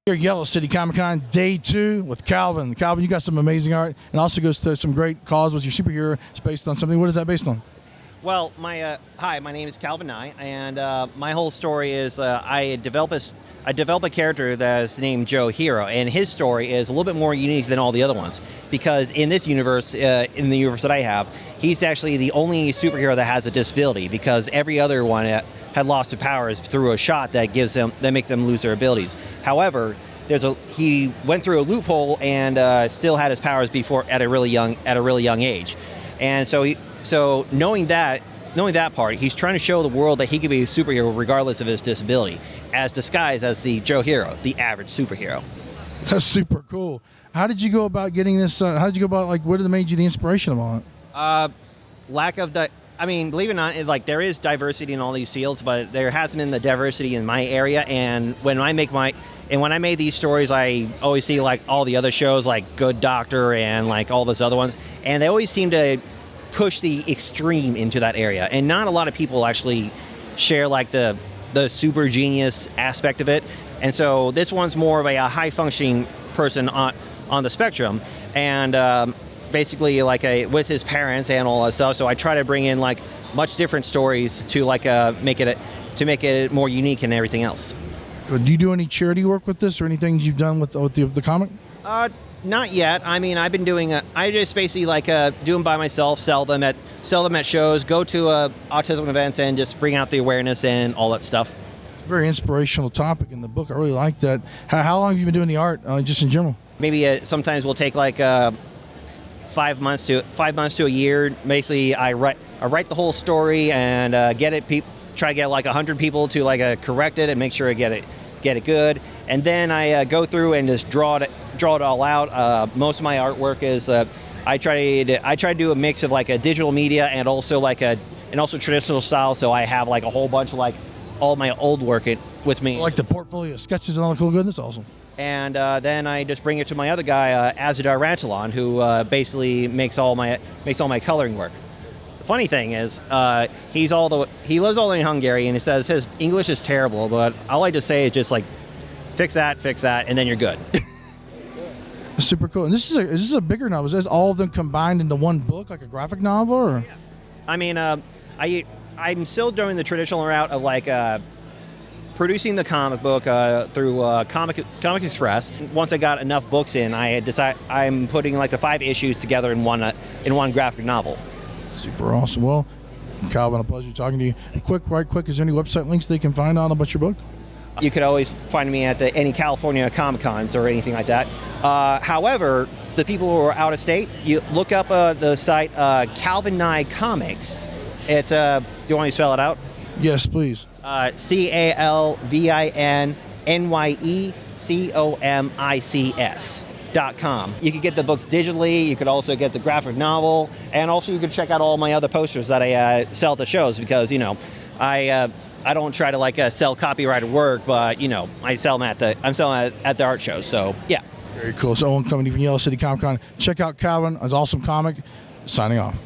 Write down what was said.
Here at Yellow City Comic Con, day 2 with Calvin. Calvin, you got some amazing art, and also goes to some great cause with your superhero. It's based on something. What is that based on? Well, my name is Calvin Nye, and my whole story is I develop a character that's named Joe Hero, and his story is a little bit more unique than all the other ones because in this universe, in the universe that I have, he's actually the only superhero that has a disability because every other one had lost their powers through a shot that make them lose their abilities. However, he went through a loophole and still had his powers before at a really young age, and so knowing that part, he's trying to show the world that he could be a superhero regardless of his disability, as disguised as the Joe Hero, the average superhero. That's super cool. How did you go about getting this? How did you go about what made you the inspiration of all it? Believe it or not, there is diversity in all these fields, but there hasn't been the diversity in my area. And when I made these stories, I always see all the other shows like Good Doctor and all those other ones, and they always seem to push the extreme into that area. And not a lot of people actually share the super genius aspect of it. And so this one's more of a high functioning person on the spectrum, and basically with his parents and all that stuff. So I try to bring in much different stories to make it more unique and everything else. Do you do any charity work with this or anything you've done with the comic? Not yet. I been doing I just basically do them by myself, sell them at shows, go to autism events, and just bring out the awareness and all that stuff. Very inspirational topic in the book. I really like that. How long have you been doing the art, just in general? Maybe sometimes we'll take 5 months to a year. Basically, I write the whole story and try to get 100 people to correct it and make sure I get it good, and then I go through and just draw it all out. Most of my artwork is I try to do a mix of a digital media and also traditional style. So I have a whole bunch of all my old work with me, the portfolio sketches and all the cool goodness. Awesome. And then I just bring it to my other guy, Azadar Rantalon, who basically makes all my coloring work. The funny thing is, he lives all in Hungary, and he says his English is terrible, but all I just say is just fix that, and then you're good. That's super cool. And is this a bigger novel? Is this all of them combined into one book, like a graphic novel? Or? Yeah. I'm still doing the traditional route of producing the comic book through Comic Express. Once I got enough books in, I'm putting the 5 issues together in one graphic novel. Super awesome. Well, Calvin, a pleasure talking to you. Right quick, is there any website links they can find out about your book? You could always find me at any California Comic Cons or anything like that. However, the people who are out of state, you look up the site Calvin Nye Comics. It's do you want me to spell it out? Yes, please. CalvinNyeComics.com. You could get the books digitally. You could also get the graphic novel, and also you could check out all my other posters that I sell at the shows because I don't try to sell copyrighted work, but I'm selling at the art shows. So yeah. Very cool. So, Owen coming from Yellow City Comic Con. Check out Calvin. It's an awesome comic. Signing off.